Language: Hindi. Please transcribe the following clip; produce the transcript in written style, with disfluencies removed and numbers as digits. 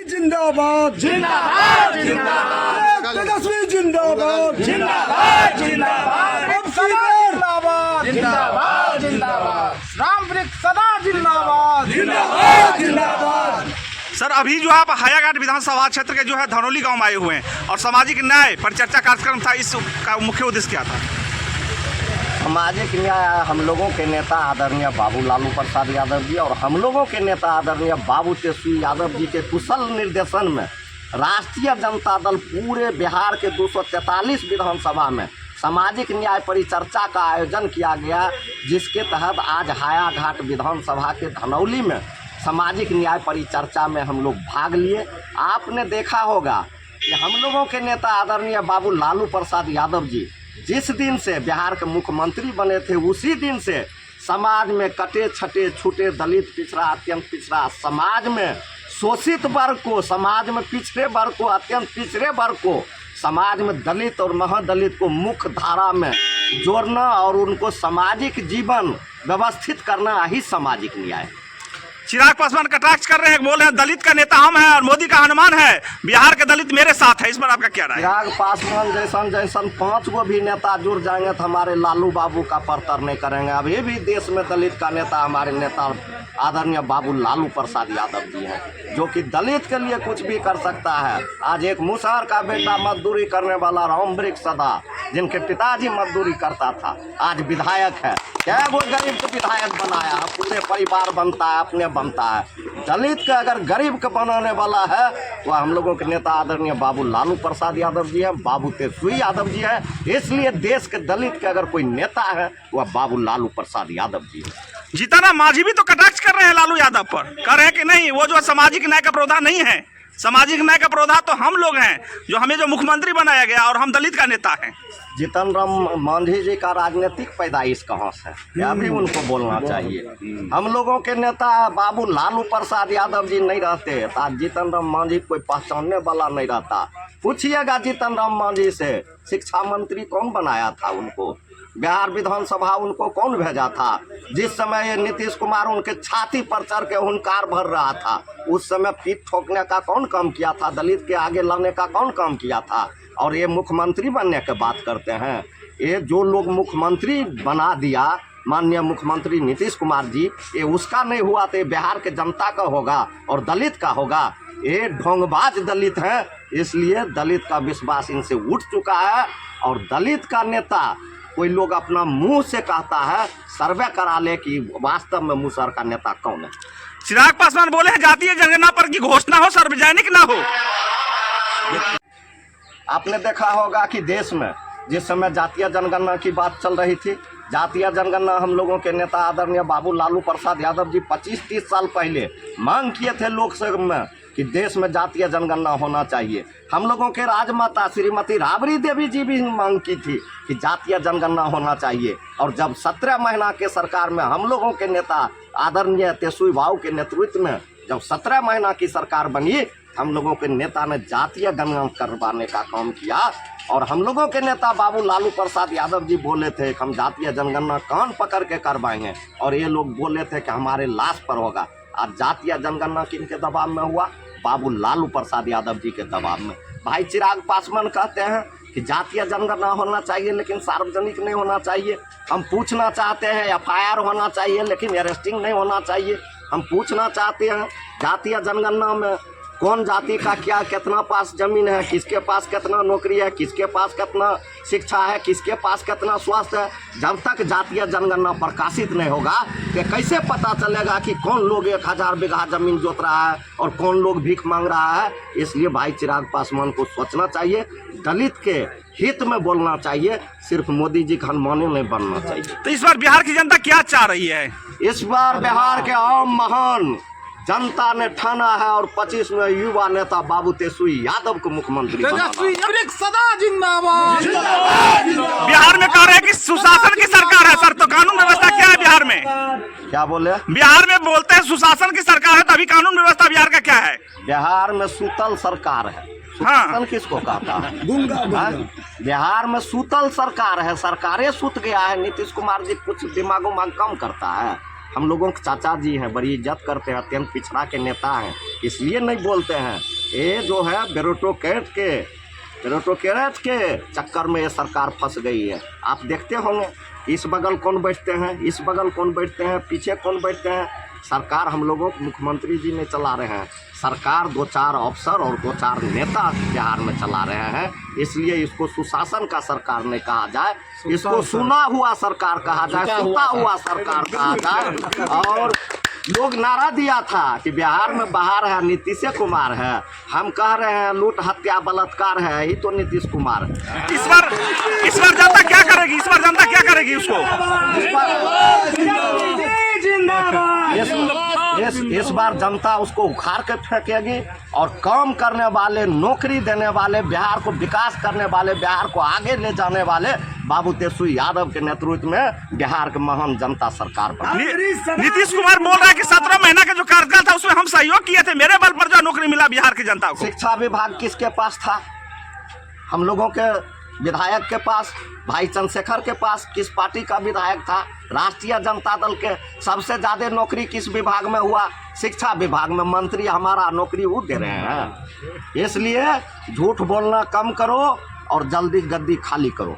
जिंदाबाद जिंदाबाद जिंदाबाद तेजस्वी जिंदाबाद जिंदाबाद जिंदाबाद अब जिंदाबाद जिंदाबाद जिंदाबाद राम वृक्ष सदा जिंदाबाद जिंदाबाद जिंदाबाद। सर अभी जो आप हायाघाट विधानसभा क्षेत्र के जो है धनौली गांव में आए हुए हैं और सामाजिक न्याय परिचर्चा कार्यक्रम था, इस का मुख्य उद्देश्य क्या था? सामाजिक न्याय हम लोगों के नेता आदरणीय बाबू लालू प्रसाद यादव जी और हम लोगों के नेता आदरणीय बाबू तेजस्वी यादव जी के कुशल निर्देशन में राष्ट्रीय जनता दल पूरे बिहार के 243 विधानसभा में सामाजिक न्याय परिचर्चा का आयोजन किया गया, जिसके तहत आज हायाघाट विधानसभा के धनौली में सामाजिक न्याय परिचर्चा में हम लोग भाग लिए। आपने देखा होगा कि हम लोगों के नेता आदरणीय बाबू लालू प्रसाद यादव जी जिस दिन से बिहार के मुख्यमंत्री बने थे, उसी दिन से समाज में कटे छटे छूटे दलित पिछड़ा अत्यंत पिछड़ा समाज में शोषित वर्ग को, समाज में पिछड़े वर्ग को, अत्यंत पिछड़े वर्ग को, समाज में दलित और महादलित को मुख्य धारा में जोड़ना और उनको सामाजिक जीवन व्यवस्थित करना ही सामाजिक न्याय। चिराग पासवान कटाक्ष कर रहे हैं, बोल रहे हैं दलित का नेता हम हैं और मोदी का हनुमान है, बिहार के दलित मेरे साथ है। इस पर आपका क्या राय है? चिराग पासवान जैसन 5 गो भी नेता जुड़ जाएंगे तो हमारे लालू बाबू का परतर नहीं करेंगे। अभी भी देश में दलित का नेता हमारे नेता आदरणीय बाबू लालू प्रसाद यादव जी हैं, जो कि दलित के लिए कुछ भी कर सकता है। आज एक मुसहर का बेटा मजदूरी करने वाला राम वृक्ष सदा, जिनके पिताजी मजदूरी करता था, आज विधायक है। क्या वो गरीब को विधायक बनाया है, पूरे परिवार बनता है, अपने बनता है। दलित का अगर गरीब का बनाने वाला है तो हम लोगों के नेता आदरणीय बाबू लालू प्रसाद यादव जी हैं, बाबू तेजस्वी यादव जी हैं। इसलिए देश के दलित के अगर कोई नेता है वह बाबू लालू प्रसाद यादव जी है। जीतन मांझी भी तो कटाक्ष कर रहे हैं लालू यादव पर, कह रहे हैं कि नहीं वो जो सामाजिक न्याय का प्रावधान नहीं है, सामाजिक न्याय का प्रावधान तो हम लोग हैं, जो हमें जो मुख्यमंत्री बनाया गया और हम दलित का नेता हैं। जीतन राम मांझी जी का राजनीतिक पैदाइश कहाँ से है, यह भी उनको बोलना चाहिए। हम लोगों के नेता बाबू लालू प्रसाद यादव जी नहीं रहते तो आज जीतन राम मांझी कोई पहचानने वाला नहीं रहता। पूछिएगा जीतन राम मांझी से, शिक्षा मंत्री कौन बनाया था उनको, बिहार विधानसभा उनको कौन भेजा था? जिस समय ये नीतीश कुमार उनके छाती पर चढ़ के हुंकार भर रहा था, उस समय पीठ ठोकने का कौन काम किया था? दलित के आगे लाने का कौन काम किया था? और ये मुख्यमंत्री बनने की बात करते हैं। ये जो लोग मुख्यमंत्री बना दिया माननीय मुख्यमंत्री नीतीश कुमार जी, ये उसका नहीं हुआ तो ये बिहार के जनता का होगा और दलित का होगा। ये ढोंगबाज दलित हैं, इसलिए दलित का विश्वास इनसे उठ चुका है। और दलित का नेता कोई लोग अपना मुंह से कहता है, सर्वे करा ले कि वास्तव में मुसहर का नेता कौन है। चिराग पासवान बोले हैं जातीय जनगणना पर की घोषणा हो, सार्वजनिक ना हो। आपने देखा होगा कि देश में जिस समय जातीय जनगणना की बात चल रही थी, जातीय जनगणना हम लोगों के नेता आदरणीय बाबू लालू प्रसाद यादव जी 25-30 साल पहले मांग किए थे लोकसभा में कि देश में जातीय जनगणना होना चाहिए। हम लोगों के राजमाता श्रीमती राबड़ी देवी जी भी मांग की थी कि जातीय जनगणना होना चाहिए। और जब 17 महीना के सरकार में हम लोगों के नेता आदरणीय तेजस्वी बाबू के नेतृत्व में जब 17 महीना की सरकार बनी, हम लोगों के नेता ने जातीय जनगणना करवाने का काम किया। और हम लोगों के नेता बाबू लालू प्रसाद यादव जी बोले थे कि हम जातीय जनगणना कान पकड़ के करवाएंगे, और ये लोग बोले थे कि हमारे लाश पर होगा। आज जातीय जनगणना किनके दबाव में हुआ? बाबू लालू प्रसाद यादव जी के दबाव में। भाई चिराग पासवान कहते हैं कि जातीय जनगणना होना चाहिए लेकिन सार्वजनिक नहीं होना चाहिए। हम पूछना चाहते हैं FIR होना चाहिए लेकिन अरेस्टिंग नहीं होना चाहिए। हम पूछना चाहते हैं जातीय जनगणना में कौन जाति का क्या कितना पास जमीन है, किसके पास कितना नौकरी है, किसके पास कितना शिक्षा है, किसके पास कितना स्वास्थ्य है। जब तक जातीय जनगणना प्रकाशित नहीं होगा तो कैसे पता चलेगा कि कौन लोग 1000 बीघा जमीन जोत रहा है और कौन लोग भीख मांग रहा है। इसलिए भाई चिराग पासवान को सोचना चाहिए, दलित के हित में बोलना चाहिए, सिर्फ मोदी जी का हनुमानी नहीं बनना चाहिए। तो इस बार बिहार की जनता क्या चाह रही है? इस बार बिहार के आम महान जनता ने ठाना है और 25 में युवा नेता बाबू तेजस्वी यादव को मुख्यमंत्री तेजस्वी वृक्ष सदा जिंदाबाद बिहार में कह रहे हैं कि सुशासन की सरकार है सर, तो कानून व्यवस्था क्या है बिहार में? क्या बोले? बिहार में बोलते हैं सुशासन की सरकार है, तो अभी कानून व्यवस्था बिहार का क्या है? बिहार में सूतल सरकार है। सुशासन किसको कहता है? बिहार में सूतल सरकार है, सरकारें सूत गया है। नीतीश कुमार जी कुछ दिमागो मांग कम करता है। हम लोगों के चाचा जी हैं, बड़ी इज्जत करते हैं, अत्यंत पिछड़ा के नेता हैं, इसलिए नहीं बोलते हैं। ये जो है ब्यूरोक्रेट के चक्कर में ये सरकार फंस गई है। आप देखते होंगे इस बगल कौन बैठते हैं, इस बगल कौन बैठते हैं, पीछे कौन बैठते हैं। सरकार हम लोगों को मुख्यमंत्री जी ने चला रहे हैं। सरकार 2-4 अफसर और 2-4 नेता बिहार में चला रहे हैं। इसलिए इसको सुशासन का सरकार नहीं कहा जाए, इसको सुना हुआ सरकार कहा जाए, सुता हुआ सरकार कहा जाए। और लोग नारा दिया था कि बिहार में बाहर है नीतीश कुमार है, हम कह रहे हैं लूट हत्या बलात्कार है, ही तो नीतीश कुमार है। इस बार जनता क्या करेगी? इस बार जनता क्या करेगी उसको? इस बार जनता उसको उखाड़ के फेंकेगी और काम करने वाले, नौकरी देने वाले, बिहार को विकास करने वाले, बिहार को आगे ले जाने वाले बाबू तेजस्वी यादव के नेतृत्व में बिहार के महान जनता सरकार पर। नीतीश कुमार बोल रहा है कि 17 महीना का जो कार्यकाल था उसमें हम सहयोग किए थे, मेरे बल पर जो नौकरी मिला बिहार की जनता को। शिक्षा विभाग किसके पास था? हम लोगों के विधायक के पास, भाई चंद्रशेखर के पास। किस पार्टी का विधायक था? राष्ट्रीय जनता दल के। सबसे ज्यादा नौकरी किस विभाग में हुआ? शिक्षा विभाग में। मंत्री हमारा नौकरी वो दे रहे हैं। इसलिए झूठ बोलना कम करो और जल्दी गद्दी खाली करो।